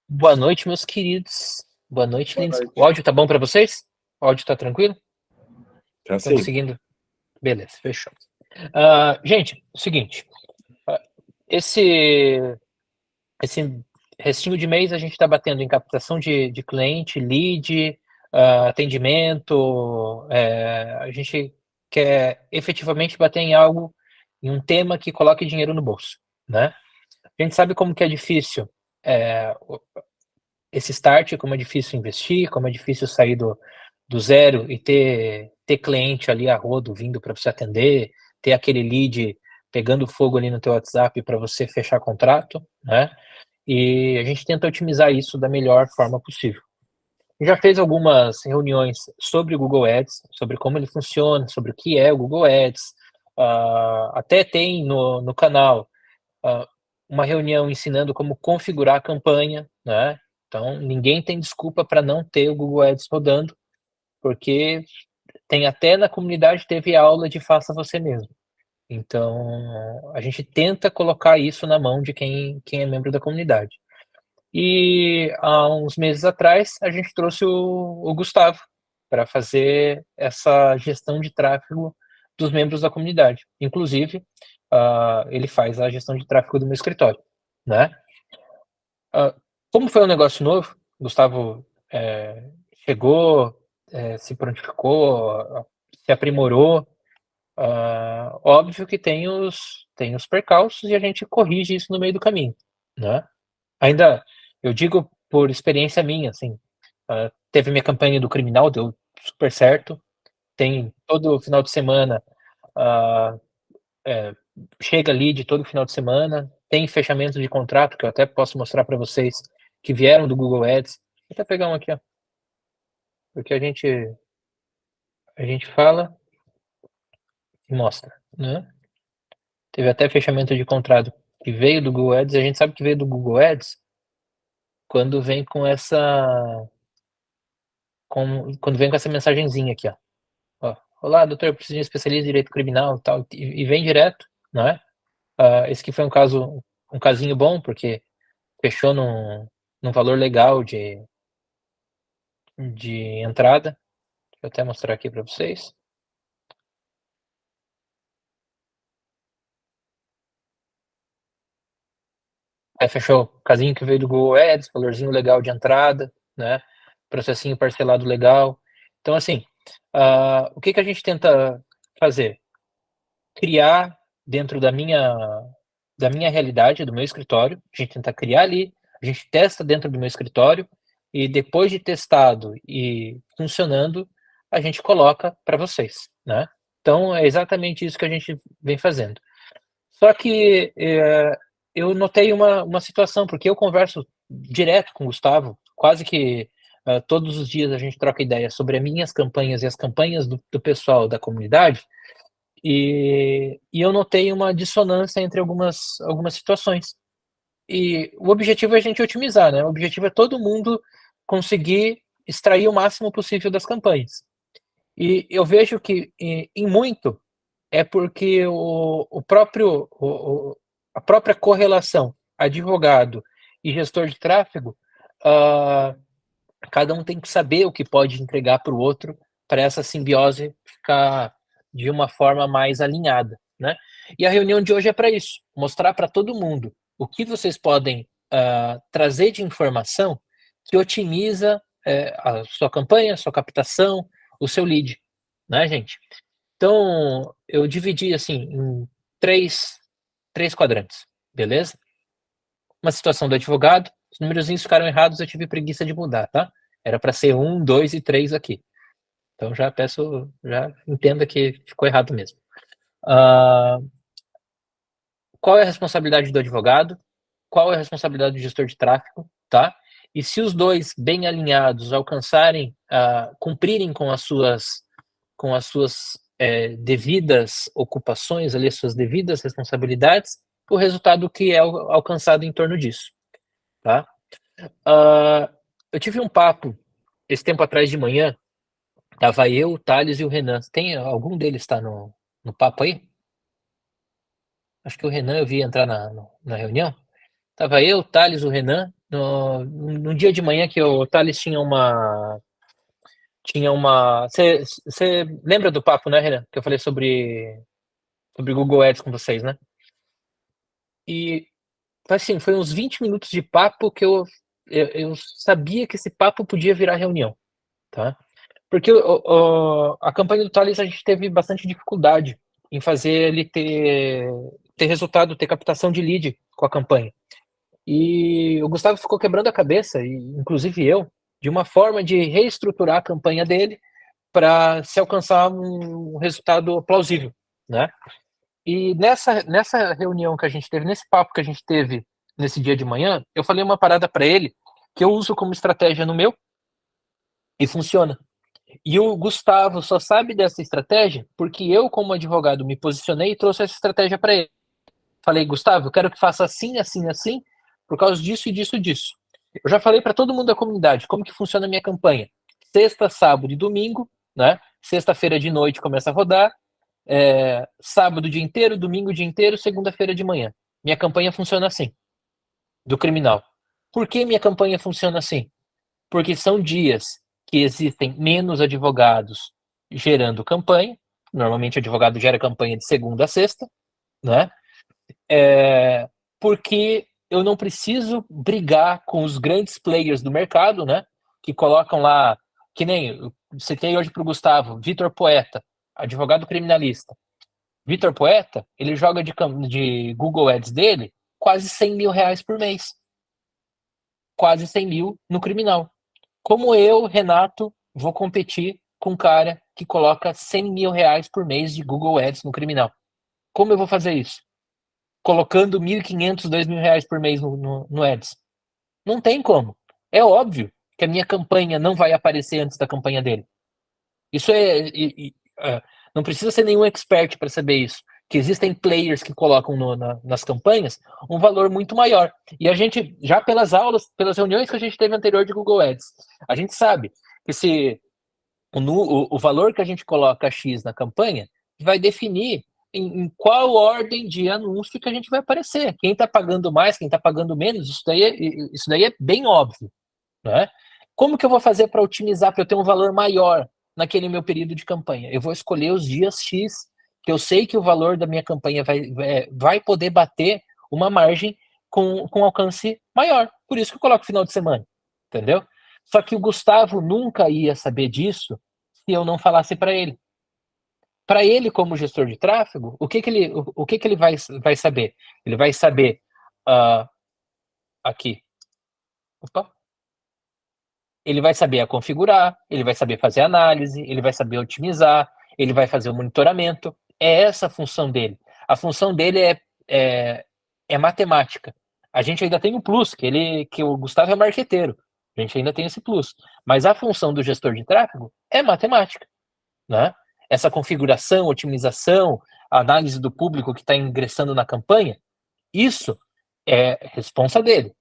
Boa noite, meus queridos. Boa noite, Boa lindos. noite. O áudio tá bom para vocês? O áudio tá tranquilo? Tá Estão sim. conseguindo? Beleza, fechou. Gente, o seguinte, esse restinho de mês a gente está batendo em captação de cliente, lead, atendimento, a gente quer efetivamente bater em algo, em um tema que coloque dinheiro no bolso, né? A gente sabe como que é difícil esse start, como é difícil investir, como é difícil sair do zero e ter cliente ali a rodo vindo para você atender, ter aquele lead pegando fogo ali no teu WhatsApp para você fechar contrato, né? E a gente tenta otimizar isso da melhor forma possível. Já fez algumas reuniões sobre o Google Ads, sobre como ele funciona, sobre o que é o Google Ads. Até tem no canal uma reunião ensinando como configurar a campanha, né? Então, ninguém tem desculpa para não ter o Google Ads rodando, porque tem até na comunidade teve aula de faça você mesmo. Então, a gente tenta colocar isso na mão de quem é membro da comunidade. E há uns meses atrás, a gente trouxe o Gustavo para fazer essa gestão de tráfego dos membros da comunidade. Inclusive, ele faz a gestão de tráfego do meu escritório, né? Como foi um negócio novo, Gustavo chegou, se prontificou, se aprimorou. Óbvio que tem os percalços e a gente corrige isso no meio do caminho, né? Ainda, eu digo por experiência minha, assim, teve minha campanha do criminal, deu super certo. Tem todo final de semana, uh, chega lead todo final de semana. Tem fechamento de contrato, que eu até posso mostrar para vocês, que vieram do Google Ads. Vou até pegar um aqui, ó, porque a gente fala e mostra, né? Teve até fechamento de contrato que veio do Google Ads. A gente sabe que veio do Google Ads quando vem com quando vem com essa mensagenzinha aqui, ó. Olá, doutor, eu preciso de um especialista em direito criminal e tal, e vem direto, não é? Esse aqui foi um casinho bom, porque fechou num valor legal de entrada. Deixa eu até mostrar aqui para vocês. Fechou casinho que veio do Google Ads, valorzinho legal de entrada, né? Processinho parcelado legal. Então, assim, o que a gente tenta fazer? Criar dentro da minha realidade, do meu escritório. A gente tenta criar ali, a gente testa dentro do meu escritório e depois de testado e funcionando, a gente coloca para vocês, né? Então, é exatamente isso que a gente vem fazendo. Só que eu notei uma situação, porque eu converso direto com o Gustavo, quase que todos os dias a gente troca ideia sobre as minhas campanhas e as campanhas do pessoal da comunidade, e eu notei uma dissonância entre algumas situações. E o objetivo é a gente otimizar, né? O objetivo é todo mundo conseguir extrair o máximo possível das campanhas. E eu vejo que, em muito, é porque a própria correlação advogado e gestor de tráfego, cada um tem que saber o que pode entregar para o outro, para essa simbiose ficar de uma forma mais alinhada, né? E a reunião de hoje é para isso, mostrar para todo mundo o que vocês podem trazer de informação que otimiza a sua campanha, a sua captação, o seu lead, né, gente? Então, eu dividi assim em três quadrantes, beleza? Uma situação do advogado, os númerozinhos ficaram errados, eu tive preguiça de mudar, tá? Era para ser 1, 2 e 3 aqui. Então já entenda que ficou errado mesmo. Qual é a responsabilidade do advogado? Qual é a responsabilidade do gestor de tráfego, tá? E se os dois bem alinhados alcançarem, cumprirem com as suas devidas ocupações, ali, as suas devidas responsabilidades, o resultado que é alcançado em torno disso, tá? Eu tive um papo esse tempo atrás de manhã. Tava eu, o Thales e o Renan. Tem algum deles está no papo aí? acho que o Renan eu vi entrar na reunião. Tava eu, o Thales, o Renan, no dia de manhã que o Thales tinha uma. Você lembra do papo, né, Renan? Que eu falei sobre Google Ads com vocês, né? E assim, foi uns 20 minutos de papo que eu sabia que esse papo podia virar reunião, tá? Porque a campanha do Thales a gente teve bastante dificuldade em fazer ele ter resultado, ter captação de lead com a campanha. E o Gustavo ficou quebrando a cabeça, e inclusive eu, de uma forma de reestruturar a campanha dele para se alcançar um resultado plausível, né? E nessa reunião que a gente teve, nesse papo que a gente teve nesse dia de manhã, eu falei uma parada para ele que eu uso como estratégia no meu e funciona. E o Gustavo só sabe dessa estratégia porque eu, como advogado, me posicionei e trouxe essa estratégia para ele. Falei, Gustavo, eu quero que faça assim, assim, assim, por causa disso e disso e disso. Eu já falei para todo mundo da comunidade como que funciona a minha campanha. Sexta, sábado e domingo, né? Sexta-feira de noite começa a rodar, sábado o dia inteiro, domingo o dia inteiro, segunda-feira de manhã. Minha campanha funciona assim, do criminal. Por que minha campanha funciona assim? Porque são dias que existem menos advogados gerando campanha. Normalmente, o advogado gera campanha de segunda a sexta, né? Porque eu não preciso brigar com os grandes players do mercado, né? Que colocam lá, que nem você tem hoje para o Gustavo, Vitor Poeta, advogado criminalista. Vitor Poeta, ele joga de Google Ads dele quase 100 mil reais por mês. Quase 100 mil no criminal. Como eu, Renato, vou competir com um cara que coloca 100 mil reais por mês de Google Ads no criminal? Como eu vou fazer isso? Colocando 1.500, 2.000 reais por mês no Ads? Não tem como. É óbvio que a minha campanha não vai aparecer antes da campanha dele. Isso não precisa ser nenhum expert para saber isso. Que existem players que colocam nas campanhas um valor muito maior. E a gente, já pelas aulas, pelas reuniões que a gente teve anterior de Google Ads, a gente sabe que se o valor que a gente coloca X na campanha vai definir em qual ordem de anúncio que a gente vai aparecer. Quem está pagando mais, quem está pagando menos, isso daí é bem óbvio, né? Como que eu vou fazer para otimizar, para eu ter um valor maior naquele meu período de campanha? Eu vou escolher os dias X, que eu sei que o valor da minha campanha vai poder bater uma margem com alcance maior. Por isso que eu coloco final de semana, entendeu? Só que o Gustavo nunca ia saber disso se eu não falasse para ele. Para ele, como gestor de tráfego, o que ele vai saber? Ele vai saber aqui. Opa, ele vai saber a configurar, ele vai saber fazer análise, ele vai saber otimizar, ele vai fazer o monitoramento. É essa a função dele. A função dele é matemática. A gente ainda tem um plus, que o Gustavo é marqueteiro. A gente ainda tem esse plus. Mas a função do gestor de tráfego é matemática, né? Essa configuração, otimização, análise do público que está ingressando na campanha, isso é responsa dele.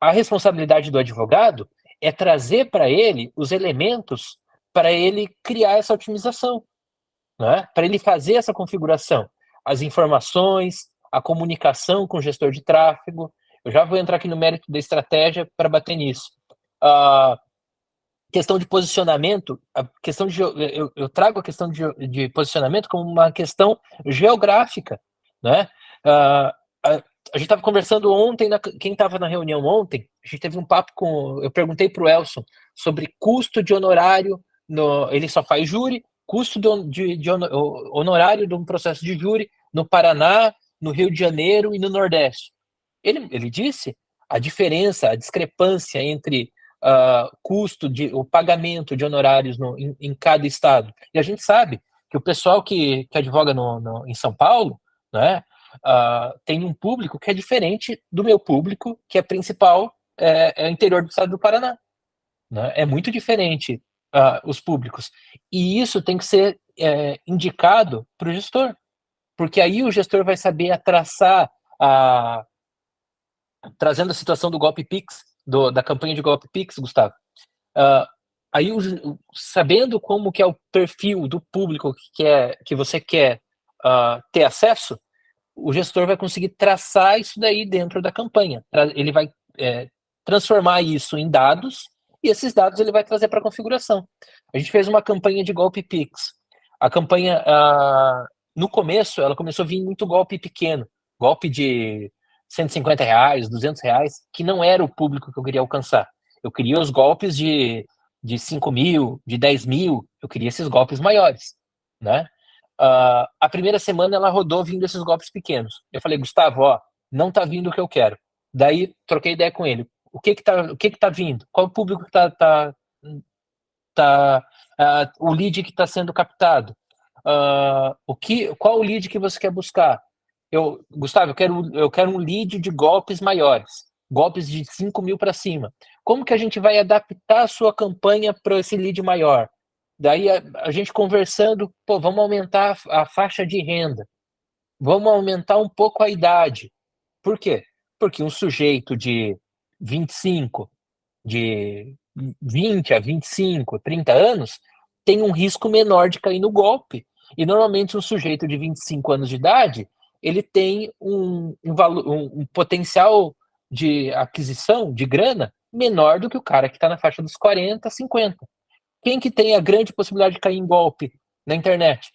A responsabilidade do advogado é trazer para ele os elementos para ele criar essa otimização, né? Para ele fazer essa configuração, as informações, a comunicação com o gestor de tráfego. Eu já vou entrar aqui no mérito da estratégia para bater nisso. A questão de posicionamento, eu trago a questão de posicionamento como uma questão geográfica, né? A gente estava conversando ontem, quem estava na reunião ontem, a gente teve um papo eu perguntei para o Elson sobre custo de honorário, ele só faz júri, custo de honorário de um processo de júri no Paraná, no Rio de Janeiro e no Nordeste. Ele disse a diferença, a discrepância entre o pagamento de honorários em cada estado. E a gente sabe que o pessoal que advoga em São Paulo, né, tem um público que é diferente do meu público, que é principal, é interior do estado do Paraná. Né? É muito diferente os públicos. E isso tem que ser indicado para o gestor, porque aí o gestor vai saber traçar trazendo a situação do golpe Pix, da campanha de golpe Pix, Gustavo. Uh, aí, sabendo como que é o perfil do público que você quer ter acesso, o gestor vai conseguir traçar isso daí dentro da campanha. Ele vai transformar isso em dados, e esses dados ele vai trazer para a configuração. A gente fez uma campanha de golpe Pix. A campanha, no começo, ela começou a vir muito golpe pequeno, golpe de R$ 150, R$ 200, que não era o público que eu queria alcançar. Eu queria os golpes de 5 mil, de 10 mil, eu queria esses golpes maiores, né? A primeira semana ela rodou vindo esses golpes pequenos. Eu falei, Gustavo, ó, não tá vindo o que eu quero. Daí troquei ideia com ele. O que que tá vindo? Qual o público que o lead que está sendo captado? Qual o lead que você quer buscar? Gustavo, eu quero um lead de golpes maiores, golpes de 5 mil para cima. Como que a gente vai adaptar a sua campanha para esse lead maior? Daí a gente conversando, pô, vamos aumentar a faixa de renda, vamos aumentar um pouco a idade. Por quê? Porque um sujeito de 25, de 20 a 25, 30 anos, tem um risco menor de cair no golpe. E normalmente um sujeito de 25 anos de idade, ele tem um potencial de aquisição de grana menor do que o cara que está na faixa dos 40, 50. Quem que tem a grande possibilidade de cair em golpe na internet?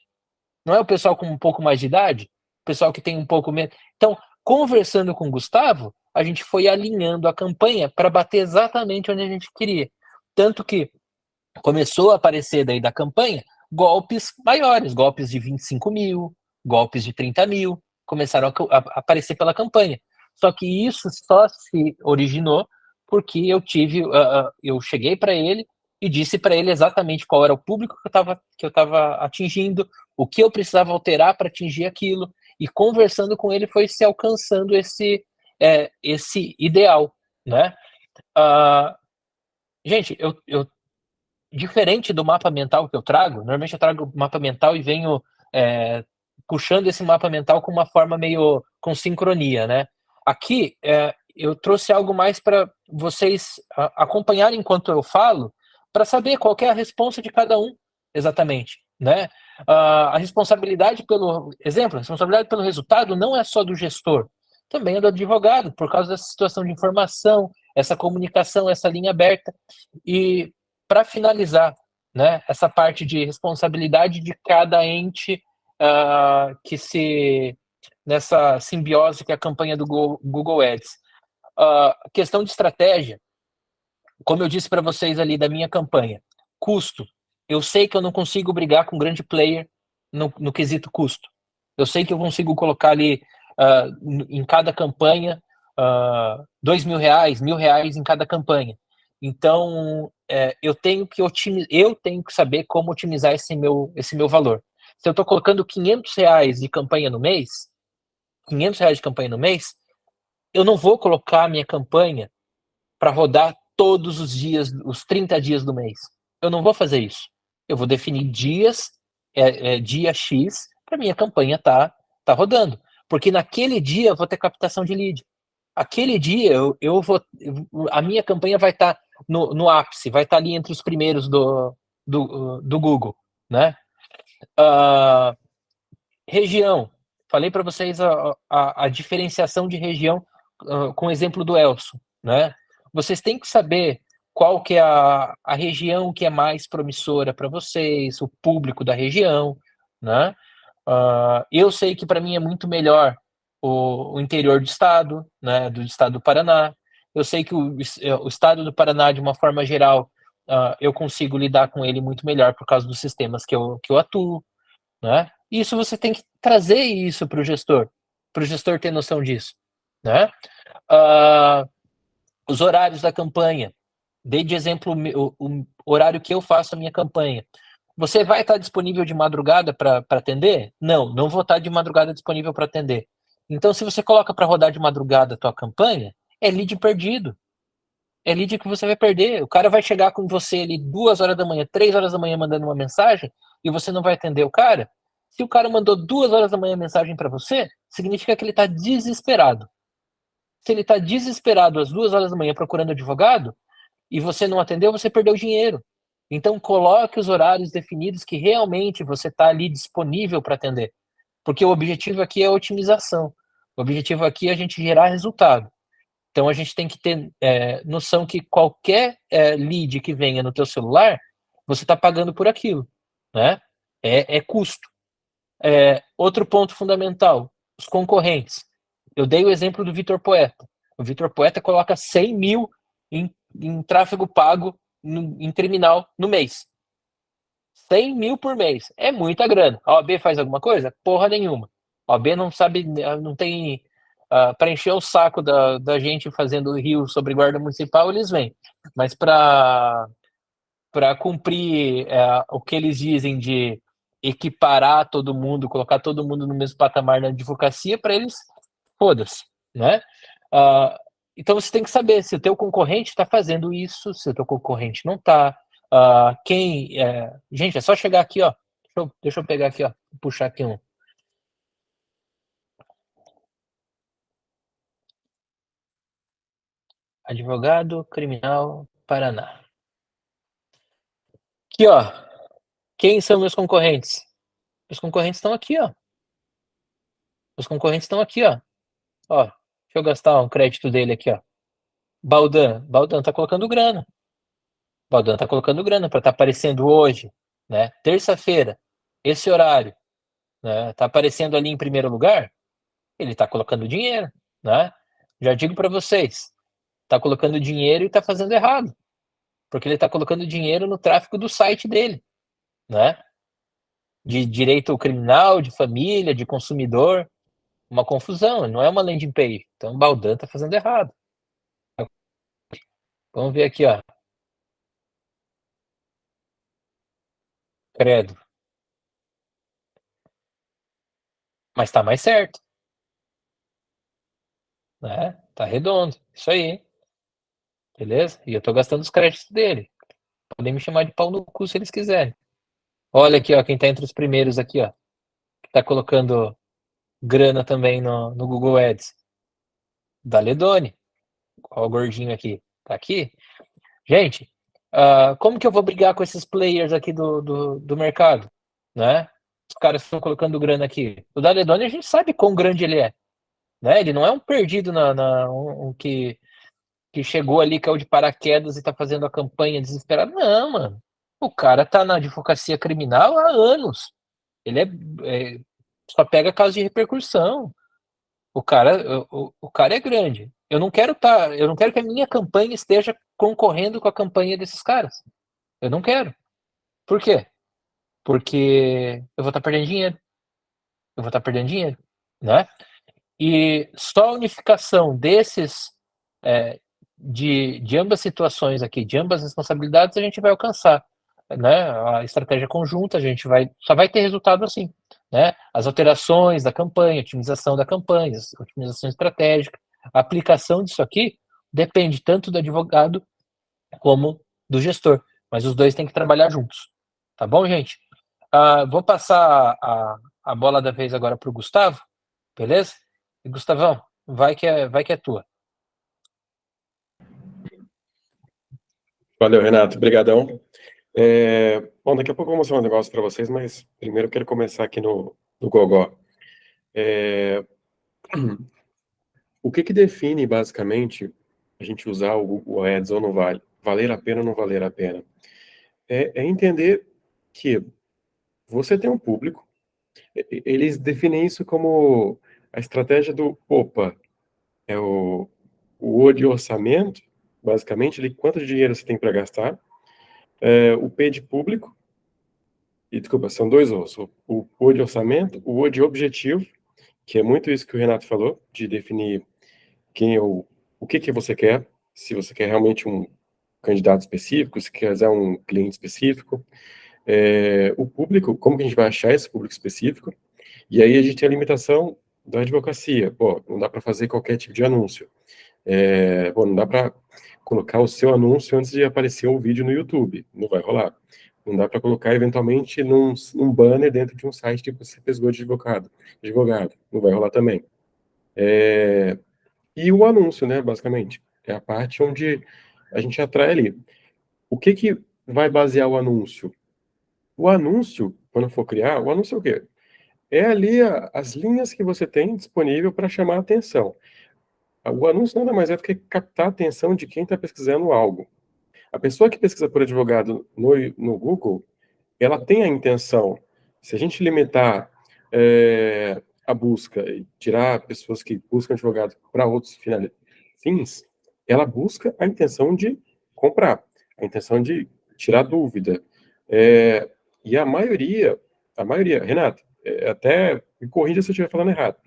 Não é o pessoal com um pouco mais de idade? O pessoal que tem um pouco menos. Então, conversando com o Gustavo, a gente foi alinhando a campanha para bater exatamente onde a gente queria. Tanto que começou a aparecer daí da campanha golpes maiores, golpes de 25 mil, golpes de 30 mil, começaram a aparecer pela campanha. Só que isso só se originou porque eu cheguei para ele e disse para ele exatamente qual era o público que eu estava atingindo, o que eu precisava alterar para atingir aquilo, e conversando com ele foi se alcançando esse ideal, né? Gente, diferente do mapa mental que eu trago, normalmente eu trago o mapa mental e venho puxando esse mapa mental com uma forma meio com sincronia, né? Aqui eu trouxe algo mais para vocês acompanharem enquanto eu falo, para saber qual é a responsa de cada um, exatamente, né? A responsabilidade pelo exemplo, a responsabilidade pelo resultado não é só do gestor, também é do advogado, por causa dessa situação de informação, essa comunicação, essa linha aberta. E para finalizar, né, essa parte de responsabilidade de cada ente nessa simbiose que é a campanha do Google Ads. Questão de estratégia, como eu disse para vocês ali da minha campanha, custo. Eu sei que eu não consigo brigar com grande player no quesito custo. Eu sei que eu consigo colocar ali em cada campanha R$ 2.000, R$ 1.000 em cada campanha. Então, eu tenho que saber como otimizar esse meu valor. Se eu estou colocando R$ 500 de campanha no mês, R$ 500 de campanha no mês, eu não vou colocar a minha campanha para rodar todos os dias, os 30 dias do mês. Eu não vou fazer isso. Eu vou definir dias, dia X, para minha campanha tá rodando. Porque naquele dia eu vou ter captação de lead. Aquele dia a minha campanha vai estar no ápice, vai estar ali entre os primeiros do Google, né? Região. Falei para vocês a diferenciação de região com o exemplo do Elson, né? Vocês têm que saber qual que é a região que é mais promissora para vocês, o público da região, né? Eu sei que para mim é muito melhor o interior do estado, né, do estado do Paraná. Eu sei que o estado do Paraná, de uma forma geral, eu consigo lidar com ele muito melhor por causa dos sistemas que eu atuo, né? E isso você tem que trazer isso para o gestor ter noção disso, né? Os horários da campanha. Dei de exemplo o horário que eu faço a minha campanha. Você vai estar disponível de madrugada para atender? Não vou estar de madrugada disponível para atender. Então, se você coloca para rodar de madrugada a tua campanha, é lead perdido. É lead que você vai perder. O cara vai chegar com você ali 2 horas da manhã, 3 horas da manhã mandando uma mensagem e você não vai atender o cara. Se o cara mandou 2 horas da manhã mensagem para você, significa que ele está desesperado. Se ele está desesperado às 2 horas da manhã procurando advogado e você não atendeu, você perdeu dinheiro. Então, coloque os horários definidos que realmente você está ali disponível para atender. Porque o objetivo aqui é otimização. O objetivo aqui é a gente gerar resultado. Então a gente tem que ter noção que qualquer lead que venha no teu celular, você está pagando por aquilo, né? É custo. Outro ponto fundamental, os concorrentes. Eu dei o exemplo do Vitor Poeta. O Vitor Poeta coloca 100 mil em tráfego pago em terminal no mês. 100 mil por mês. É muita grana. A OAB faz alguma coisa? Porra nenhuma. A OAB não sabe, não tem. Para encher o saco da gente fazendo rio sobre guarda municipal, eles vêm. Mas para cumprir o que eles dizem de equiparar todo mundo, colocar todo mundo no mesmo patamar na advocacia, para eles, foda-se, né? Uh, então você tem que saber se o teu concorrente está fazendo isso, se o teu concorrente não está. Gente, é só chegar aqui, ó. Deixa eu pegar aqui, ó. Puxar aqui um. Advogado Criminal Paraná. Aqui, ó. Quem são meus concorrentes? Os concorrentes estão aqui, ó. Os concorrentes estão aqui, ó. Ó, deixa eu gastar um crédito dele aqui, ó. Baldan tá colocando grana. Baldan tá colocando grana para estar aparecendo hoje, né? Terça-feira, esse horário, né? Tá aparecendo ali em primeiro lugar, ele tá colocando dinheiro, né? Já digo para vocês, tá colocando dinheiro e tá fazendo errado, porque ele tá colocando dinheiro no tráfego do site dele, né? De direito criminal, de família, de consumidor, uma confusão, não é uma landing page. Então o Baldan tá fazendo errado. Vamos ver aqui, ó. Credo. Mas tá mais certo, né? Tá redondo. Isso aí. Beleza? E eu tô gastando os créditos dele. Podem me chamar de pau no cu se eles quiserem. Olha aqui, ó, quem tá entre os primeiros aqui, ó. Que tá colocando grana também no Google Ads. Daledoni. Ó, o gordinho aqui. Tá aqui? Gente, como que eu vou brigar com esses players aqui do mercado? Né? Os caras estão colocando grana aqui. O Daledoni a gente sabe quão grande ele é. Né? Ele não é um perdido um que chegou ali, caiu de paraquedas e tá fazendo a campanha desesperado. Não, mano. O cara tá na advocacia criminal há anos. Ele só pega casos de repercussão. O cara é grande. Eu não quero que a minha campanha esteja concorrendo com a campanha desses caras. Eu não quero. Por quê? Porque eu vou estar perdendo dinheiro. Eu vou estar perdendo dinheiro, né? E só a unificação desses de ambas situações aqui, de ambas responsabilidades, a gente vai alcançar, né? A estratégia conjunta, a gente só vai ter resultado assim, né? As alterações da campanha, otimização da campanha, otimização estratégica, a aplicação disso aqui depende tanto do advogado como do gestor, mas os dois têm que trabalhar juntos, tá bom, gente? Vou passar a bola da vez agora para o Gustavo, beleza? E Gustavão, vai que é tua. Valeu, Renato. Obrigadão. Bom, daqui a pouco eu vou mostrar um negócio para vocês, mas primeiro eu quero começar aqui no Gogó. O que define, basicamente, a gente usar o Google Ads ou não vale? Valer a pena ou não valer a pena? É entender que você tem um público, eles definem isso como a estratégia do OPA, é o de orçamento, basicamente, de quanto dinheiro você tem para gastar, o P de público, e desculpa, são dois O's, o O de orçamento, o O de objetivo, que é muito isso que o Renato falou, de definir o que você quer, se você quer realmente um candidato específico, se quiser um cliente específico, o público, como que a gente vai achar esse público específico, e aí a gente tem a limitação da advocacia, pô, não dá para fazer qualquer tipo de anúncio, não dá para colocar o seu anúncio antes de aparecer um vídeo no YouTube, não vai rolar. Não dá para colocar, eventualmente, num banner dentro de um site que você pesquisou de advogado. Não vai rolar também. E o anúncio, né, basicamente, é a parte onde a gente atrai ali. O que vai basear o anúncio? O anúncio, quando eu for criar, o anúncio é o quê? é ali as linhas que você tem disponível para chamar a atenção. O anúncio nada mais é do que captar a atenção de quem está pesquisando algo. A pessoa que pesquisa por advogado no Google, ela tem a intenção, se a gente limitar a busca e tirar pessoas que buscam advogado para outros fins, ela busca a intenção de comprar, a intenção de tirar dúvida. E a maioria, Renato, até me corrija se eu estiver falando errado,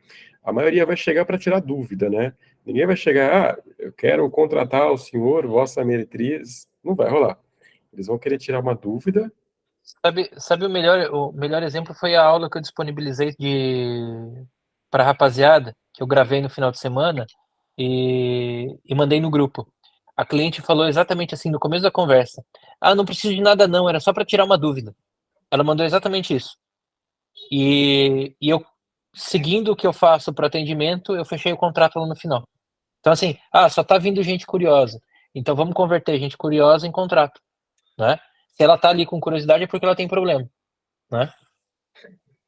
a maioria vai chegar para tirar dúvida, né? Ninguém vai chegar, eu quero contratar o senhor, vossa meretriz, não vai rolar. Eles vão querer tirar uma dúvida. Sabe o melhor exemplo foi a aula que eu disponibilizei para rapaziada, que eu gravei no final de semana e mandei no grupo. A cliente falou exatamente assim no começo da conversa: "Ah, não preciso de nada não, era só para tirar uma dúvida". Ela mandou exatamente isso. E eu, seguindo o que eu faço para atendimento, eu fechei o contrato lá no final. Então, assim, só tá vindo gente curiosa. Então vamos converter gente curiosa em contrato, né? Se ela tá ali com curiosidade é porque ela tem problema, né?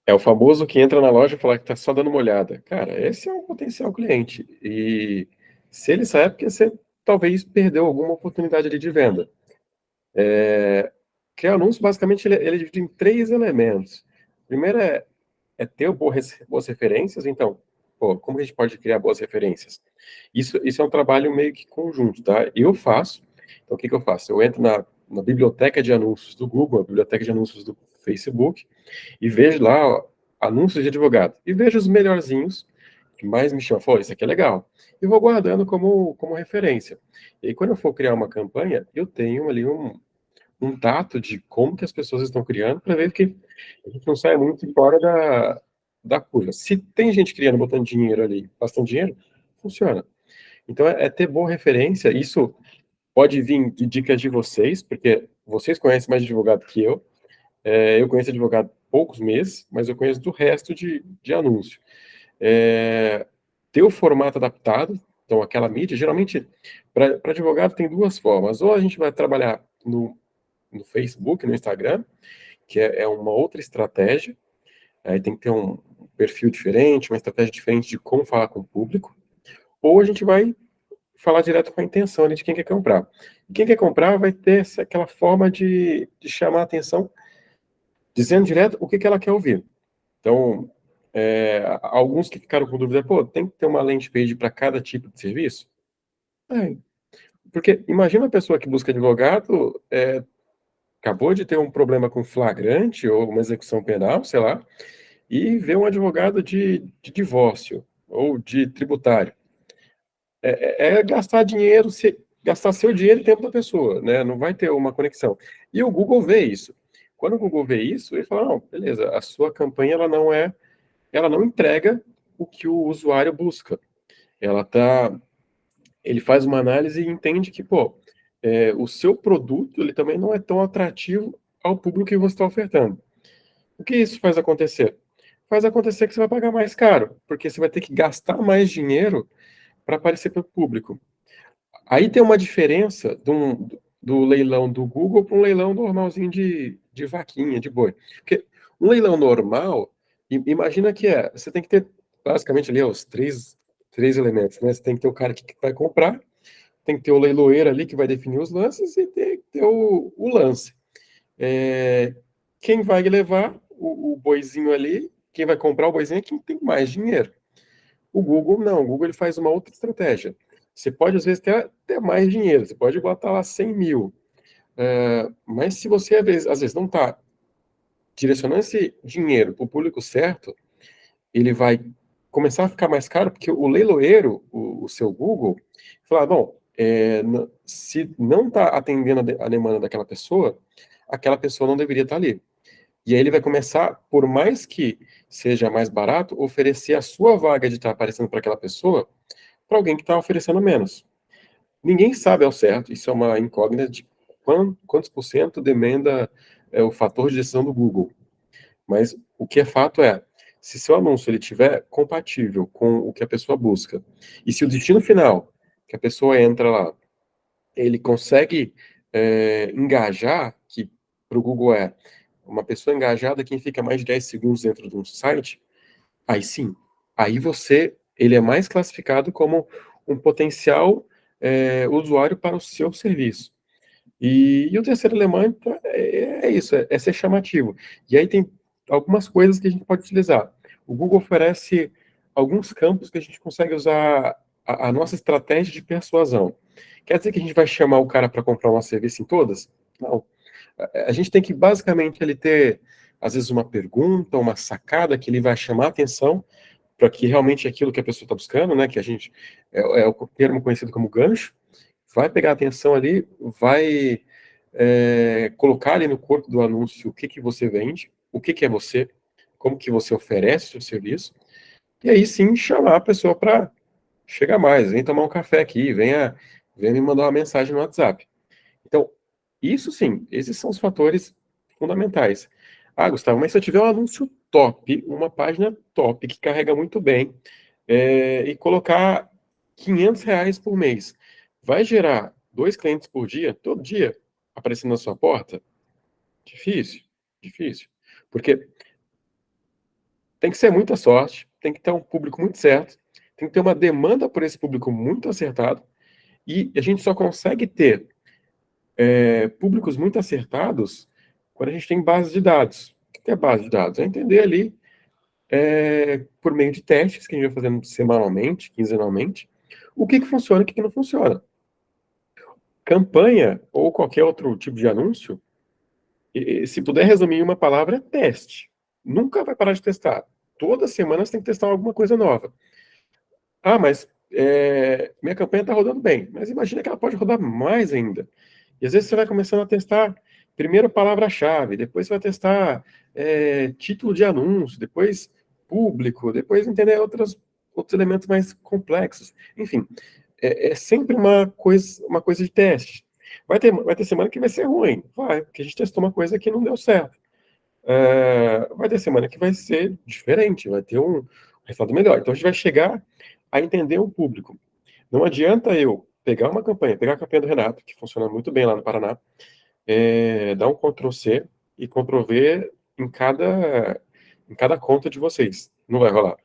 É o famoso que entra na loja e fala que tá só dando uma olhada. Cara, esse é um potencial cliente. E se ele sair, é porque você talvez perdeu alguma oportunidade ali de venda. Criar anúncio, basicamente, ele é dividido em três elementos. Primeiro é ter boas referências. Então, pô, como a gente pode criar boas referências? Isso é um trabalho meio que conjunto, tá? Eu faço. Então, o que que eu faço? Eu entro na biblioteca de anúncios do Google, a biblioteca de anúncios do Facebook, e vejo lá, ó, anúncios de advogado. E vejo os melhorzinhos que mais me chamam. Pô, isso aqui é legal. E vou guardando como referência. E aí, quando eu for criar uma campanha, eu tenho ali um tato de como que as pessoas estão criando para ver que a gente não sai muito fora da curva. Se tem gente criando, botando dinheiro ali, bastante dinheiro, funciona. Então, é ter boa referência. Isso pode vir de dicas de vocês, porque vocês conhecem mais advogado que eu. Eu conheço advogado há poucos meses, mas eu conheço do resto de anúncio. Ter o formato adaptado, então aquela mídia, geralmente, para advogado tem duas formas. Ou a gente vai trabalhar no Facebook, no Instagram, que é uma outra estratégia, aí tem que ter um perfil diferente, uma estratégia diferente de como falar com o público, ou a gente vai falar direto com a intenção ali de quem quer comprar. E quem quer comprar vai ter aquela forma de chamar a atenção, dizendo direto o que que ela quer ouvir. Então, alguns que ficaram com dúvida, pô, tem que ter uma landing page para cada tipo de serviço? É, porque imagina a pessoa que busca advogado, acabou de ter um problema com flagrante ou uma execução penal, sei lá, e vê um advogado de divórcio ou de tributário. É gastar dinheiro, gastar seu dinheiro e tempo da pessoa, né? Não vai ter uma conexão. E o Google vê isso. Quando o Google vê isso, ele fala, não, beleza, a sua campanha ela não entrega o que o usuário busca. Ela tá, ele faz uma análise e entende que, pô, o seu produto ele também não é tão atrativo ao público que você está ofertando. O que isso faz acontecer? Faz acontecer que você vai pagar mais caro, porque você vai ter que gastar mais dinheiro para aparecer para o público. Aí tem uma diferença do leilão do Google para um leilão normalzinho de vaquinha, de boi. Porque um leilão normal, imagina que você tem que ter basicamente ali os três elementos, né? Você tem que ter o cara que vai comprar, tem que ter o leiloeiro ali que vai definir os lances e tem que ter o lance. É, quem vai levar o boizinho ali, quem vai comprar o boizinho é quem tem mais dinheiro. O Google não, o Google ele faz uma outra estratégia. Você pode, às vezes, ter mais dinheiro, você pode botar lá 100 mil, mas se você, às vezes não está direcionando esse dinheiro para o público certo, ele vai começar a ficar mais caro, porque o leiloeiro, o seu Google, fala, bom, se não está atendendo a demanda daquela pessoa, aquela pessoa não deveria estar ali. E aí ele vai começar, por mais que seja mais barato, oferecer a sua vaga de estar aparecendo para aquela pessoa para alguém que está oferecendo menos. Ninguém sabe ao certo, isso é uma incógnita de quantos por cento demanda o fator de decisão do Google. Mas o que é fato é, se seu anúncio ele tiver compatível com o que a pessoa busca, e se o destino final que a pessoa entra lá, ele consegue engajar, que para o Google uma pessoa engajada, quem fica mais de 10 segundos dentro de um site, aí sim, aí ele é mais classificado como um potencial usuário para o seu serviço. E o terceiro elemento é isso, é ser chamativo. E aí tem algumas coisas que a gente pode utilizar. O Google oferece alguns campos que a gente consegue usar a nossa estratégia de persuasão. Quer dizer que a gente vai chamar o cara para comprar um serviço em todas? Não. A gente tem que basicamente ele ter, às vezes, uma pergunta, uma sacada que ele vai chamar a atenção para que realmente é aquilo que a pessoa está buscando, né? Que a gente é o termo conhecido como gancho, vai pegar a atenção ali, vai colocar ali no corpo do anúncio o que que você vende, o que que é você, como que você oferece o seu serviço, e aí sim chamar a pessoa para chegar mais, vem tomar um café aqui, venha me mandar uma mensagem no WhatsApp. Então, isso sim, esses são os fatores fundamentais. Ah, Gustavo, mas se eu tiver um anúncio top, uma página top, que carrega muito bem, e colocar R$ 500 por mês, vai gerar 2 clientes por dia, todo dia, aparecendo na sua porta? Difícil, difícil. Porque tem que ser muita sorte, tem que ter um público muito certo, tem que ter uma demanda por esse público muito acertado, e a gente só consegue ter públicos muito acertados quando a gente tem base de dados. O que é base de dados? É entender ali, por meio de testes que a gente vai fazendo semanalmente, quinzenalmente, o que que funciona e o que que não funciona. Campanha ou qualquer outro tipo de anúncio, se puder resumir em uma palavra, é teste. Nunca vai parar de testar. Toda semana você tem que testar alguma coisa nova. Ah, mas minha campanha está rodando bem. Mas imagina que ela pode rodar mais ainda. E às vezes você vai começando a testar primeiro palavra-chave, depois você vai testar título de anúncio, depois público, depois entender outros elementos mais complexos. Enfim, é sempre uma coisa de teste. Vai ter semana que vai ser ruim, vai, porque a gente testou uma coisa que não deu certo. Vai ter semana que vai ser diferente, vai ter um resultado melhor. Então a gente vai chegar a entender o público. Não adianta eu pegar uma campanha, pegar a campanha do Renato, que funciona muito bem lá no Paraná, dar um Ctrl+C e Ctrl+V em cada conta de vocês. Não vai rolar.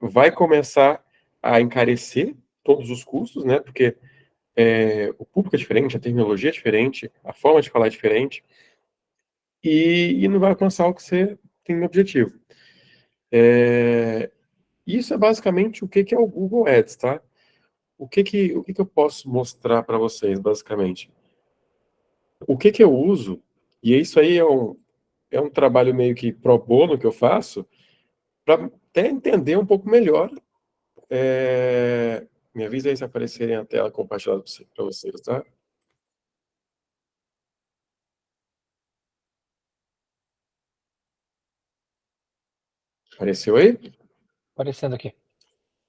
Vai começar a encarecer todos os custos, né? Porque o público é diferente, a terminologia é diferente, a forma de falar é diferente, e não vai alcançar o que você tem no objetivo. Isso é basicamente o que é o Google Ads, tá? O que eu posso mostrar para vocês, basicamente? O que eu uso, e isso aí é um trabalho meio que pro bono que eu faço, para até entender um pouco melhor. Me avisa aí se aparecerem a tela compartilhada para vocês, tá? Apareceu aí? Aparecendo aqui.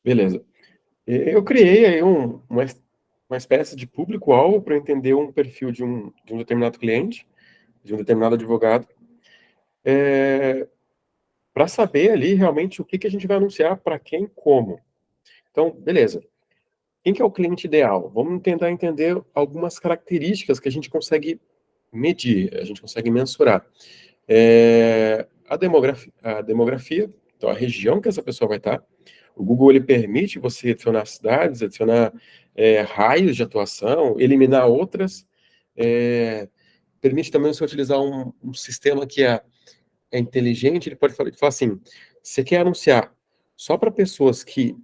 Beleza. Eu criei aí uma espécie de público-alvo para entender um perfil de um determinado cliente, de um determinado advogado, para saber ali realmente o que a gente vai anunciar para quem, como. Então, beleza. Quem que é o cliente ideal? Vamos tentar entender algumas características que a gente consegue medir, a gente consegue mensurar. A demografia, então a região que essa pessoa vai estar. O Google ele permite você adicionar cidades, adicionar raios de atuação, eliminar outras. Permite também você utilizar um sistema que é inteligente, ele pode falar assim, você quer anunciar só para pessoas que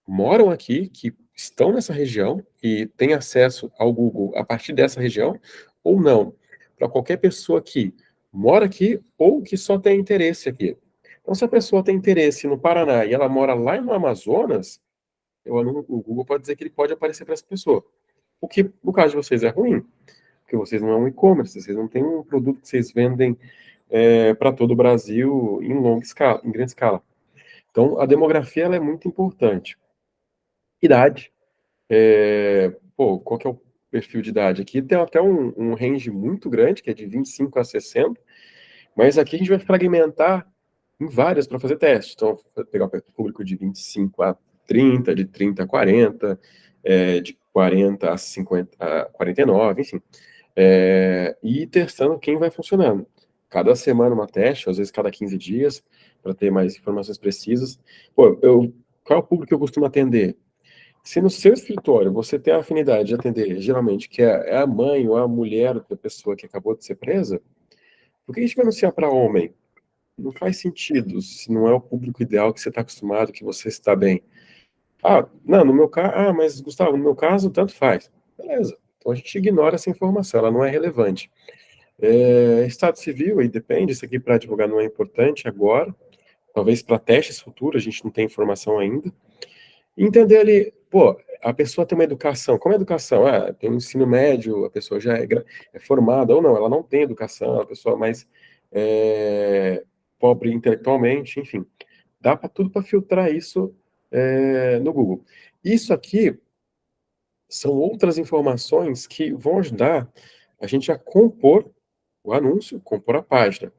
moram aqui, que estão nessa região e têm acesso ao Google a partir dessa região, ou não, para qualquer pessoa que mora aqui ou que só tem interesse aqui. Então, se a pessoa tem interesse no Paraná e ela mora lá no Amazonas, o Google pode dizer que ele pode aparecer para essa pessoa. O que, no caso de vocês, é ruim, porque vocês não é um e-commerce, vocês não têm um produto que vocês vendem para todo o Brasil em longa escala, em grande escala. Então, a demografia ela é muito importante. Idade. Qual que é o perfil de idade? Aqui tem até um range muito grande, que é de 25 a 60, mas aqui a gente vai fragmentar em várias para fazer teste. Então, vou pegar o público de 25 a 30, de 30 a 40, de 40 a 50, a 49, enfim. E ir testando quem vai funcionando. cada semana uma teste, às vezes cada 15 dias, para ter mais informações precisas. Pô, qual é o público que eu costumo atender? Se no seu escritório você tem a afinidade de atender, geralmente, que é a mãe ou a mulher da pessoa que acabou de ser presa, por que a gente vai anunciar para homem? Não faz sentido, se não é o público ideal que você está acostumado, que você está bem. Ah, não, no meu caso, mas Gustavo, no meu caso, tanto faz. Beleza. Então a gente ignora essa informação, ela não é relevante. Estado civil, aí depende, isso aqui para advogado não é importante agora, talvez para testes futuros, a gente não tem informação ainda. E entender ali, pô, a pessoa tem uma educação, como é a educação? Ah, tem um ensino médio, a pessoa já é formada, ou não, ela não tem educação, a pessoa é mais pobre intelectualmente, enfim. Dá para tudo para filtrar isso no Google. Isso aqui são outras informações que vão ajudar a gente a compor o anúncio, compor a página.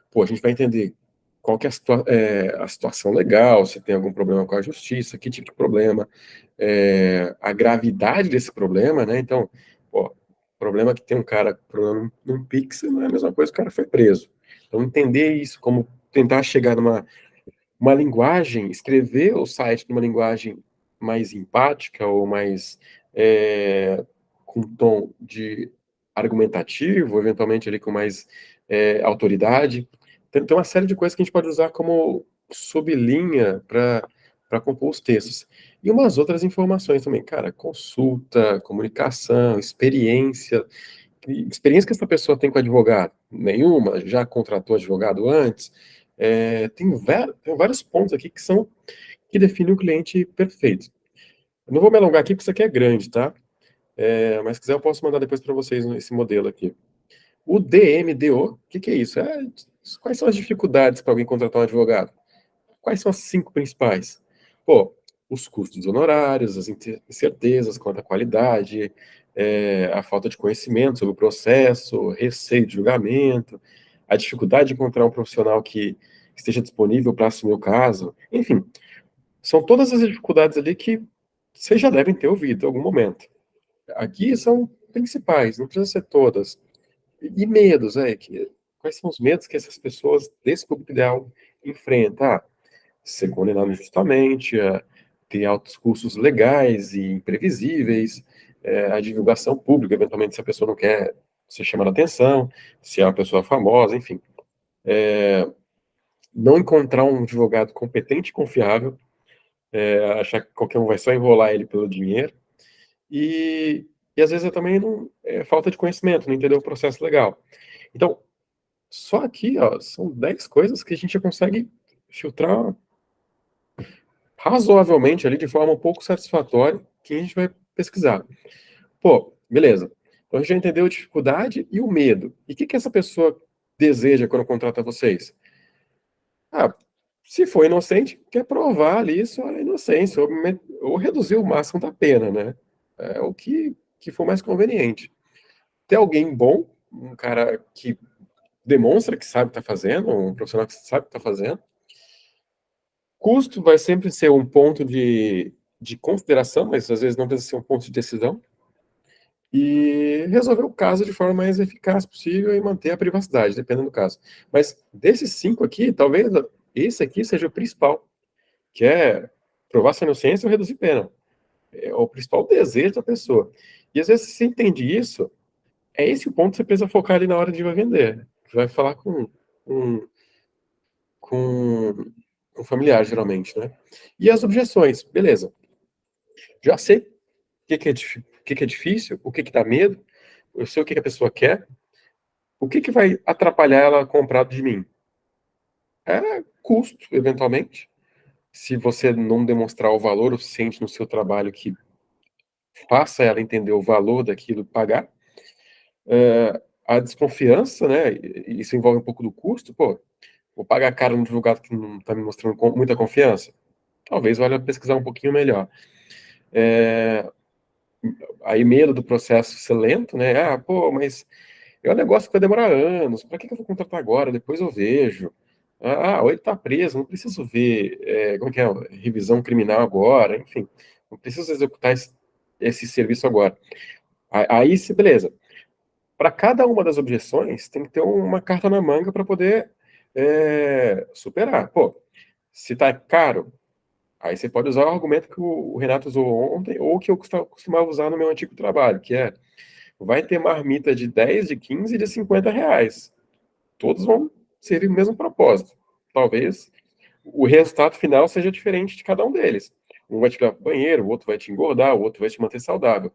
Pô, a gente vai entender qual que é a situação legal, se tem algum problema com a justiça, que tipo de problema, a gravidade desse problema, né? Então, pô, problema que tem um cara com problema num Pix não é a mesma coisa que o cara foi preso. Então, entender isso, como tentar chegar numa uma linguagem, escrever o site numa linguagem mais empática ou mais com tom de argumentativo, eventualmente ali com mais autoridade. Tem uma série de coisas que a gente pode usar como sublinha para compor os textos. E umas outras informações também, cara, consulta, comunicação, experiência que essa pessoa tem com advogado? Nenhuma? Já contratou advogado antes? Tem vários pontos aqui que definem o cliente perfeito. Eu não vou me alongar aqui porque isso aqui é grande, tá? Mas se quiser eu posso mandar depois para vocês esse modelo aqui. O DMDO, o que é isso? Quais são as dificuldades para alguém contratar um advogado? Quais são as 5 principais? Pô, os custos honorários, as incertezas quanto à qualidade, a falta de conhecimento sobre o processo, receio de julgamento, a dificuldade de encontrar um profissional que esteja disponível para assumir o caso. Enfim, são todas as dificuldades ali que vocês já devem ter ouvido em algum momento. Aqui são principais, não precisa ser todas. E medos, quais são os medos que essas pessoas desse público ideal enfrentam? Ser condenado injustamente, a ter altos custos legais e imprevisíveis, a divulgação pública, eventualmente, se a pessoa não quer ser chamada a atenção, se é uma pessoa famosa, enfim. Não encontrar um advogado competente e confiável, achar que qualquer um vai só enrolar ele pelo dinheiro, e, e às vezes também não, falta de conhecimento, não entender o processo legal. Então, só aqui, ó, são 10 coisas que a gente já consegue filtrar razoavelmente ali de forma um pouco satisfatória que a gente vai pesquisar. Pô, beleza. Então a gente já entendeu a dificuldade e o medo. E o que essa pessoa deseja quando contrata vocês? Ah, se for inocente, quer provar ali sua inocência, ou reduzir o máximo da pena, né? É o que for mais conveniente. Ter alguém bom, um cara que demonstra que sabe o que está fazendo, um profissional que sabe o que está fazendo. Custo vai sempre ser um ponto de consideração, mas às vezes não precisa ser um ponto de decisão. E resolver o caso de forma mais eficaz possível e manter a privacidade, dependendo do caso. Mas desses 5 aqui, talvez esse aqui seja o principal, que é provar sua inocência ou reduzir pena. É o principal desejo da pessoa. E às vezes, se você entende isso, é esse o ponto que você precisa focar ali na hora de vender. Né? Você vai falar com um familiar, geralmente, né? E as objeções, beleza. Já sei o que é difícil, o que dá medo, eu sei o que a pessoa quer, o que vai atrapalhar ela comprar de mim? É custo, eventualmente. Se você não demonstrar o valor o suficiente no seu trabalho que faça ela entender o valor daquilo, pagar. A desconfiança, né? Isso envolve um pouco do custo. Pô, vou pagar caro no advogado que não está me mostrando muita confiança. Talvez valha pesquisar um pouquinho melhor. Aí medo do processo ser lento, né? Ah, pô, mas é um negócio que vai demorar anos. Para que eu vou contratar agora? Depois eu vejo. Ou ele está preso, não preciso ver como é que é, revisão criminal agora, enfim, não preciso executar esse serviço agora. Aí, beleza. para cada uma das objeções, tem que ter uma carta na manga para poder superar. Pô, se tá caro, aí você pode usar o argumento que o Renato usou ontem, ou que eu costumava usar no meu antigo trabalho, que é, vai ter marmita de 10, de 15 e de 50 reais. Todos vão servir o mesmo propósito. Talvez o resultado final seja diferente de cada um deles. Um vai te levar para o banheiro, o outro vai te engordar, o outro vai te manter saudável.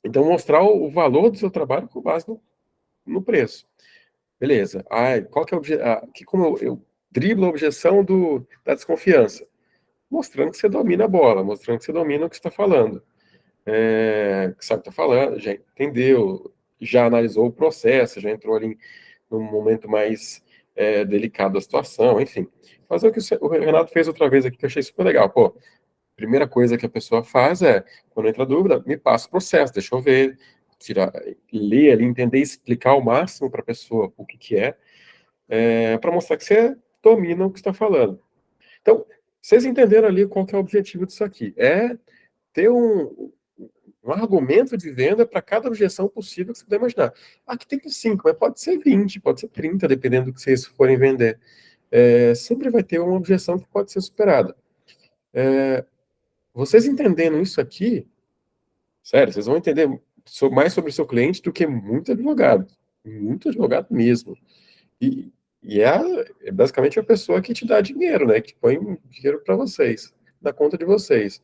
Então, mostrar o valor do seu trabalho com base no preço. Beleza. Qual que é como eu driblo a objeção da desconfiança? Mostrando que você domina a bola, mostrando que você domina o que você está falando. Que sabe o que está falando, já entendeu, já analisou o processo, já entrou ali num momento mais delicado da situação, enfim. Fazer o que o Renato fez outra vez aqui, que eu achei super legal. Pô, primeira coisa que a pessoa faz quando entra dúvida, me passa o processo, deixa eu ver, ler ali, entender, explicar ao máximo para a pessoa o que para mostrar que você domina o que está falando. Então, vocês entenderam ali qual que é o objetivo disso aqui. É ter um argumento de venda para cada objeção possível que você puder imaginar. Aqui tem que 5, mas pode ser 20, pode ser 30, dependendo do que vocês forem vender. Sempre vai ter uma objeção que pode ser superada. Vocês entendendo isso aqui, sério, vocês vão entender mais sobre o seu cliente do que muito advogado mesmo. E é basicamente a pessoa que te dá dinheiro, né? Que põe dinheiro para vocês, na conta de vocês.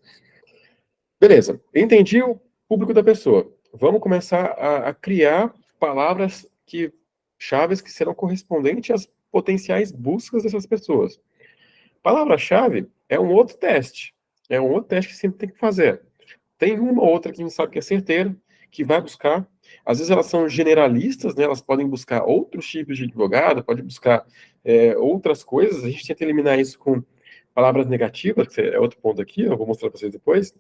Beleza, entendi o público da pessoa. Vamos começar a criar chaves que serão correspondentes às potenciais buscas dessas pessoas. Palavra-chave é um outro teste. É um outro teste que sempre tem que fazer. Tem uma ou outra que a gente sabe que é certeira, que vai buscar. Às vezes elas são generalistas, né? Elas podem buscar outros tipos de advogado, podem buscar outras coisas. A gente tenta eliminar isso com palavras negativas, que é outro ponto aqui, eu vou mostrar para vocês depois,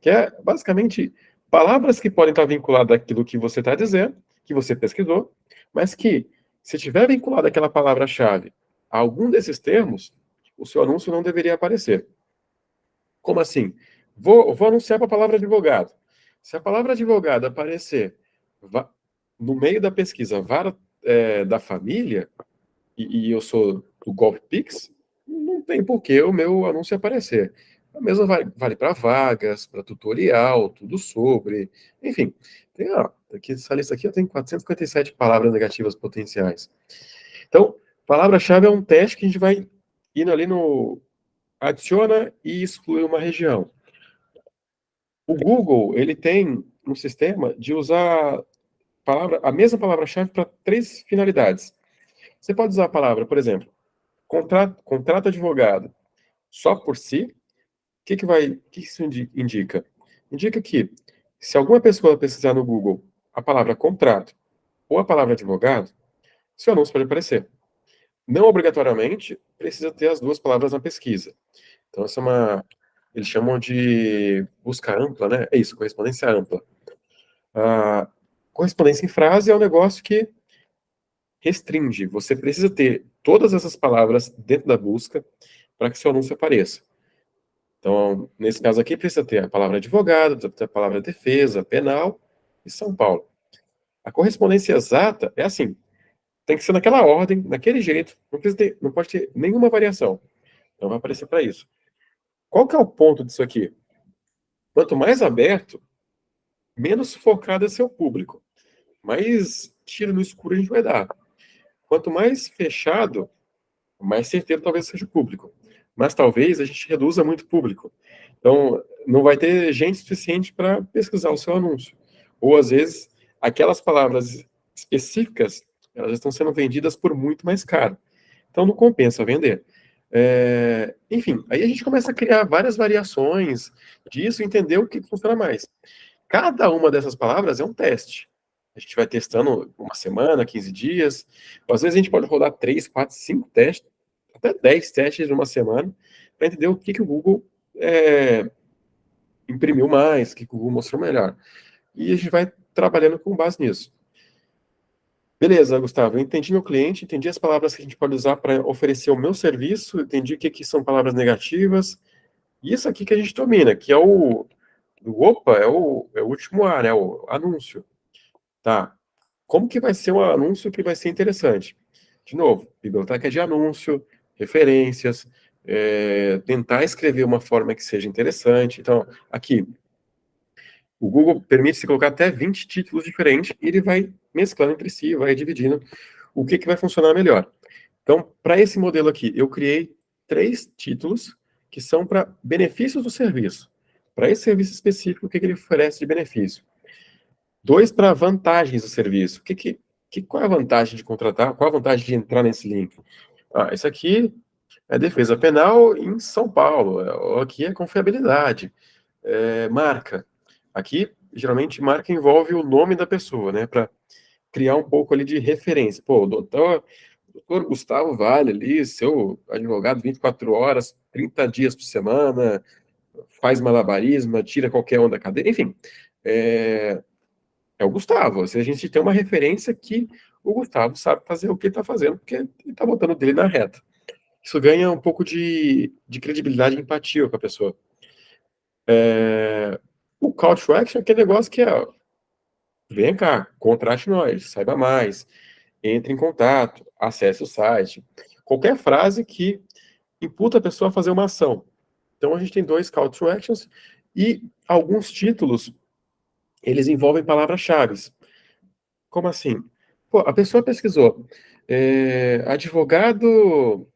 que é basicamente palavras que podem estar vinculadas àquilo que você está dizendo, que você pesquisou, mas que, se estiver vinculado àquela palavra-chave a algum desses termos, o seu anúncio não deveria aparecer. Como assim? Vou anunciar para a palavra advogado. Se a palavra advogado aparecer no meio da pesquisa vara da família, e eu sou do Golf Pix, não tem por que o meu anúncio aparecer. A mesma vale para vagas, para tutorial, tudo sobre, enfim. Essa lista aqui eu tenho 457 palavras negativas potenciais. Então, palavra-chave é um teste que a gente vai indo ali no adiciona e exclui uma região. O Google, ele tem um sistema de usar a mesma palavra-chave para 3 finalidades. Você pode usar a palavra, por exemplo, contrato advogado só por si. O que isso indica? Indica que, se alguma pessoa pesquisar no Google a palavra contrato ou a palavra advogado, seu anúncio pode aparecer. Não obrigatoriamente precisa ter as duas palavras na pesquisa. Então, essa é eles chamam de busca ampla, né? É isso, correspondência ampla. A correspondência em frase é um negócio que restringe. Você precisa ter todas essas palavras dentro da busca para que seu anúncio apareça. Então, nesse caso aqui, precisa ter a palavra advogado, precisa ter a palavra defesa, penal e São Paulo. A correspondência exata é assim, tem que ser naquela ordem, naquele jeito, não pode ter nenhuma variação. Então, vai aparecer para isso. Qual que é o ponto disso aqui? Quanto mais aberto, menos focado é seu público. Mais tiro no escuro a gente vai dar. Quanto mais fechado, mais certeiro talvez seja o público. Mas talvez a gente reduza muito o público. Então, não vai ter gente suficiente para pesquisar o seu anúncio. Ou, às vezes, aquelas palavras específicas, elas estão sendo vendidas por muito mais caro. Então, não compensa vender. Enfim, aí a gente começa a criar várias variações disso, entender o que funciona mais. Cada uma dessas palavras é um teste. A gente vai testando uma semana, 15 dias. Ou, às vezes a gente pode rodar 3, 4, 5 testes, até 10 testes numa semana, para entender o que o Google imprimiu mais, o que o Google mostrou melhor. E a gente vai trabalhando com base nisso. Beleza, Gustavo, eu entendi meu cliente, entendi as palavras que a gente pode usar para oferecer o meu serviço, entendi o que são palavras negativas. E isso aqui que a gente domina, que é o último A, né, o anúncio. Tá. Como que vai ser um anúncio que vai ser interessante? De novo, biblioteca de anúncio, referências, tentar escrever uma forma que seja interessante. Então, aqui, o Google permite se colocar até 20 títulos diferentes e ele vai mesclando entre si, vai dividindo o que vai funcionar melhor. Então, para esse modelo aqui, eu criei 3 títulos que são para benefícios do serviço. Para esse serviço específico, o que ele oferece de benefício? 2 para vantagens do serviço. Qual é a vantagem de contratar? Qual a vantagem de entrar nesse link? Isso aqui é defesa penal em São Paulo. Aqui é confiabilidade. Marca. Aqui, geralmente, marca envolve o nome da pessoa, né? Para criar um pouco ali de referência. Pô, o doutor Gustavo Vale ali, seu advogado 24 horas, 30 dias por semana, faz malabarismo, tira qualquer um da cadeia, enfim. É o Gustavo. Se a gente tem uma referência que o Gustavo sabe fazer o que ele está fazendo, porque ele está botando o dele na reta. Isso ganha um pouco de credibilidade e empatia com a pessoa. O call to action é aquele negócio que é: vem cá, contrate nós, saiba mais, entre em contato, acesse o site. Qualquer frase que imputa a pessoa a fazer uma ação. Então a gente tem 2 call to actions e alguns títulos, eles envolvem palavras-chave. Como assim? Pô, a pessoa pesquisou advogado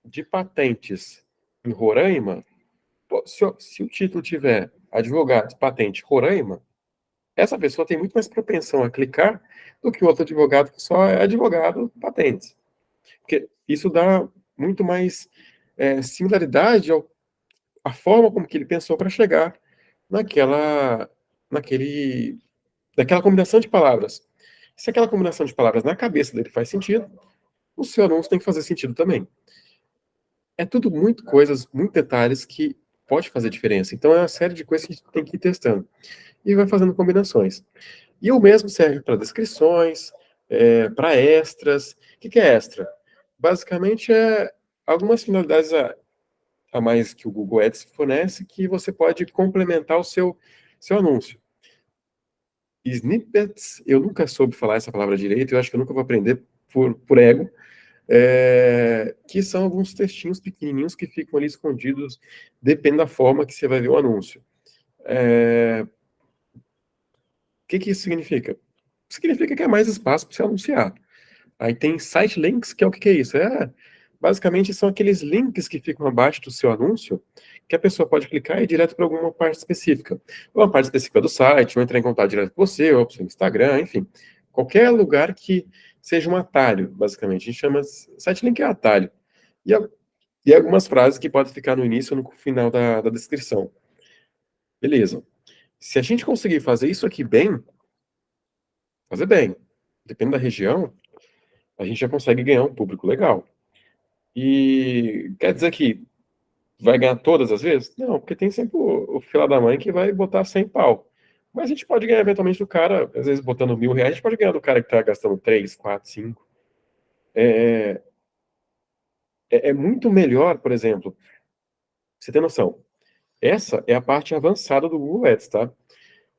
de patentes em Roraima. Pô, se o título tiver advogado de patente Roraima, essa pessoa tem muito mais propensão a clicar do que o outro advogado que só é advogado de patentes. Porque isso dá muito mais similaridade à forma como que ele pensou para chegar naquela, naquela combinação de palavras. Se aquela combinação de palavras na cabeça dele faz sentido, o seu anúncio tem que fazer sentido também. É tudo muito coisas, muito detalhes que pode fazer diferença. Então é uma série de coisas que a gente tem que ir testando. E vai fazendo combinações. E o mesmo serve para descrições, para extras. O que é extra? Basicamente é algumas finalidades a mais que o Google Ads fornece que você pode complementar o seu anúncio. Snippets, eu nunca soube falar essa palavra direito, eu acho que eu nunca vou aprender por ego, que são alguns textinhos pequenininhos que ficam ali escondidos, depende da forma que você vai ver o anúncio. O que isso significa? Significa que é mais espaço para você anunciar. Aí tem site links, que é o que é isso? Basicamente são aqueles links que ficam abaixo do seu anúncio, que a pessoa pode clicar e ir direto para alguma parte específica. Ou uma parte específica do site, ou entrar em contato direto com você, ou para o seu Instagram, enfim. Qualquer lugar que seja um atalho, basicamente. A gente chama site link é atalho. E algumas frases que podem ficar no início ou no final da descrição. Beleza. Se a gente conseguir fazer isso aqui bem, fazer bem, dependendo da região, a gente já consegue ganhar um público legal. E quer dizer que vai ganhar todas as vezes? Não, porque tem sempre o filho da mãe que vai botar 100 pau. Mas a gente pode ganhar eventualmente do cara, às vezes botando R$ 1.000, a gente pode ganhar do cara que está gastando 3, 4, 5. É muito melhor, por exemplo, você tem noção, essa é a parte avançada do Google Ads, tá?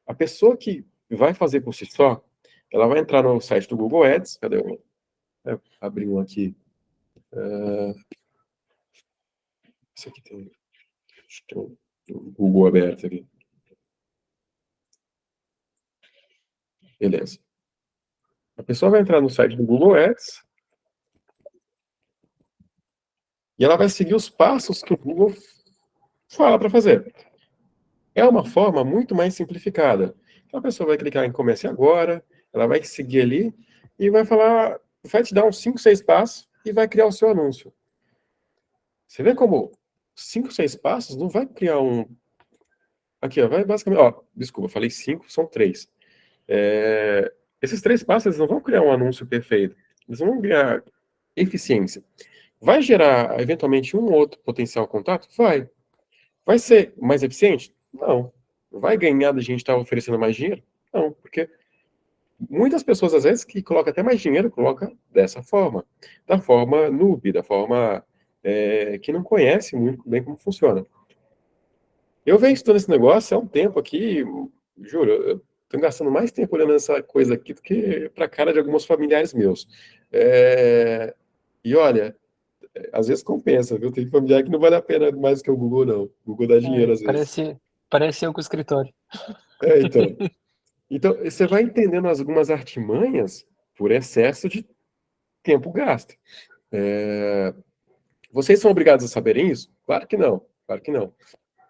A pessoa que vai fazer por si só, ela vai entrar no site do Google Ads, cadê o... abri um aqui. Esse aqui tem... Acho que tem o Google aberto aqui. Beleza. A pessoa vai entrar no site do Google Ads e ela vai seguir os passos que o Google fala para fazer. É uma forma muito mais simplificada. Então a pessoa vai clicar em comece agora, ela vai seguir ali e vai falar, vai te dar uns 5, 6 passos e vai criar o seu anúncio. Você vê como 5, 6 passos não vai criar um... Aqui, ó, vai basicamente... Ó, desculpa, eu falei 5, são 3. Esses 3 passos, eles não vão criar um anúncio perfeito. Eles vão criar eficiência. Vai gerar, eventualmente, um ou outro potencial contato? Vai. Vai ser mais eficiente? Não. Vai ganhar da gente estar oferecendo mais dinheiro? Não, porque muitas pessoas, às vezes, que colocam até mais dinheiro, colocam dessa forma. Da forma noob, da forma que não conhece muito bem como funciona. Eu venho estudando esse negócio há um tempo aqui, juro, Tô gastando mais tempo olhando essa coisa aqui do que para a cara de alguns familiares meus. E olha, às vezes compensa, viu? Tem familiar que não vale a pena mais que o Google, não. O Google dá dinheiro às vezes. Parece eu com o escritório. Então. Então, você vai entendendo algumas artimanhas por excesso de tempo gasto. Vocês são obrigados a saberem isso? Claro que não. Claro que não.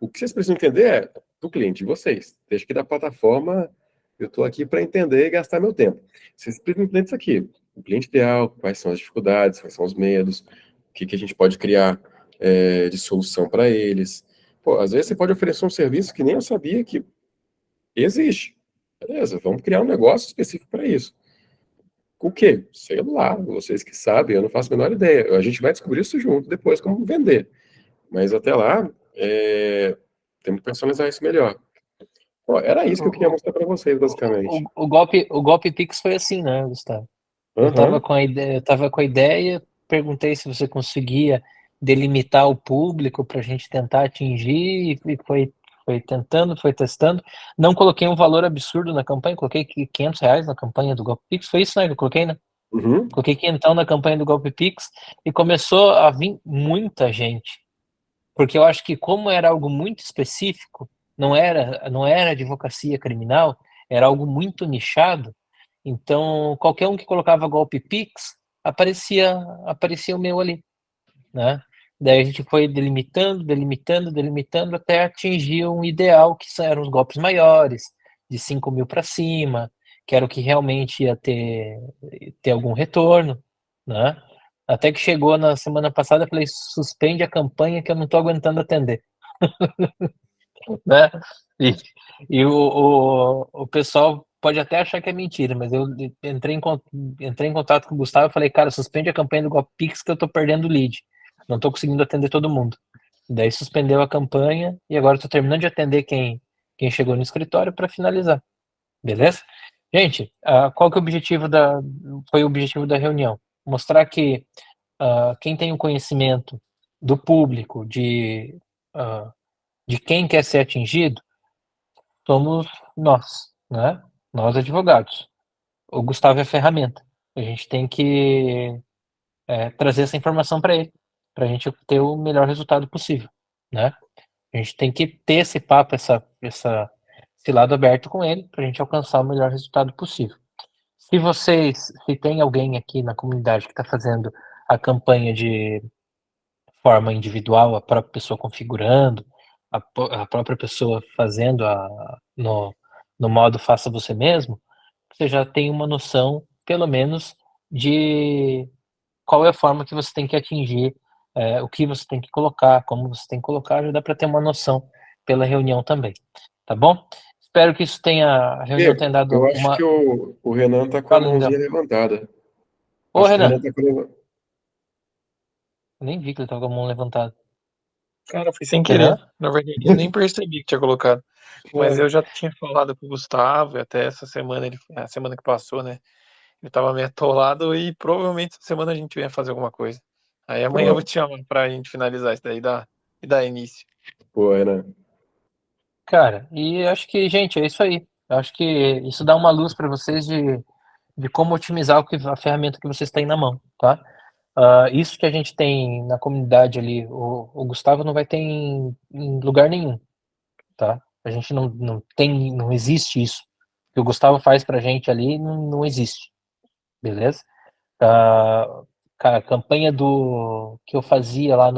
O que vocês precisam entender é do cliente de vocês. Desde que da plataforma, eu estou aqui para entender e gastar meu tempo. Vocês precisam entender isso aqui. O cliente ideal, quais são as dificuldades, quais são os medos, o que a gente pode criar de solução para eles. Pô, às vezes você pode oferecer um serviço que nem eu sabia que existe. Beleza, vamos criar um negócio específico para isso. O quê? Sei lá, vocês que sabem, eu não faço a menor ideia. A gente vai descobrir isso junto depois, como vender. Mas até lá, temos que personalizar isso melhor. Ó, era isso que eu queria O, mostrar para vocês, basicamente. o golpe Pix foi assim, né, Gustavo? Aham, Eu tava com a ideia, perguntei se você conseguia delimitar o público para a gente tentar atingir, e foi tentando, foi testando. Não coloquei um valor absurdo na campanha, coloquei R$ 500 na campanha do Golpe Pix, foi isso, né, que eu coloquei, né? uhum, Coloquei 500 na campanha do Golpe Pix e começou a vir muita gente. Porque eu acho que como era algo muito específico, não era advocacia criminal, era algo muito nichado, então qualquer um que colocava golpe Pix, aparecia o meu ali, né? Daí a gente foi delimitando, delimitando, delimitando até atingir um ideal que eram os golpes maiores, de 5 mil para cima, que era o que realmente ia ter algum retorno, né? Até que chegou na semana passada, eu falei, suspende a campanha que eu não estou aguentando atender, né? E, e o pessoal pode até achar que é mentira, mas eu entrei em contato com o Gustavo e falei, cara, suspende a campanha do Golpe Pix que eu estou perdendo lead. Não estou conseguindo atender todo mundo. Daí suspendeu a campanha e agora estou terminando de atender quem chegou no escritório para finalizar. Beleza? Gente, qual que é o objetivo foi o objetivo da reunião? Mostrar que quem tem o conhecimento do público, uh, de quem quer ser atingido, somos nós, né? Nós advogados. O Gustavo é a ferramenta. A gente tem que trazer essa informação para ele, para a gente ter o melhor resultado possível, né? A gente tem que ter esse papo, esse lado aberto com ele, para a gente alcançar o melhor resultado possível. Se tem alguém aqui na comunidade que está fazendo a campanha de forma individual, a própria pessoa configurando, a própria pessoa fazendo no modo faça você mesmo, você já tem uma noção, pelo menos, de qual é a forma que você tem que atingir, o que você tem que colocar, como você tem que colocar, já dá para ter uma noção pela reunião também, tá bom? Espero que a reunião tenha Diego, eu dado acho que uma. o Renan tá com a Fala, mãozinha Lindão. levantada. Ô, Acho que o Renan, Renan tá com. eu nem vi que ele tava com a mão levantada. Cara, foi sem querer. Renan? Na verdade, eu nem percebi que tinha colocado. Mas É, eu já tinha falado com o Gustavo, e até essa semana, a semana que passou, né? Ele tava meio atolado e provavelmente essa semana a gente vai fazer alguma coisa. Aí amanhã eu vou pô, te chamar pra gente finalizar isso daí e dar início. pô, Renan. Cara, e acho que, gente, é isso aí. Eu acho que isso dá uma luz para vocês de como otimizar a ferramenta que vocês têm na mão, tá? Isso que a gente tem na comunidade ali, o Gustavo não vai ter em lugar nenhum, tá? A gente não existe isso. O que o Gustavo faz pra gente ali não existe, beleza? Cara, a campanha que eu fazia lá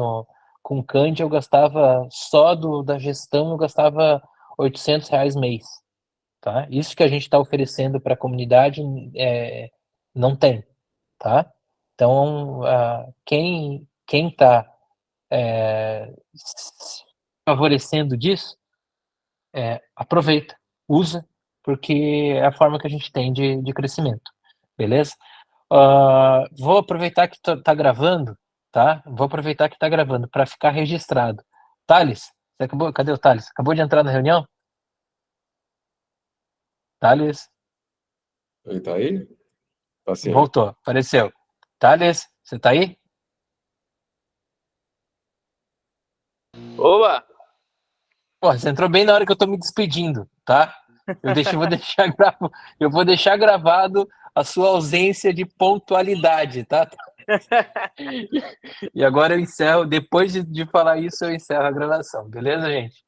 com o Candy, eu gastava só da gestão, eu gastava R$ 800 mês, tá? Isso que a gente está oferecendo para a comunidade não tem, tá? Então, quem está favorecendo disso, aproveita, usa, porque é a forma que a gente tem de crescimento, beleza? Vou aproveitar que tá gravando, tá? Vou aproveitar que tá gravando para ficar registrado. Thales, cadê o Thales? Acabou de entrar na reunião? Thales, Ele tá aí? Tá sim. voltou, apareceu. Thales, você tá aí? Oba! Pô, você entrou bem na hora que eu tô me despedindo, tá? Eu vou deixar gravado a sua ausência de pontualidade, tá? E agora eu encerro, depois de falar isso, eu encerro a gravação, beleza, gente?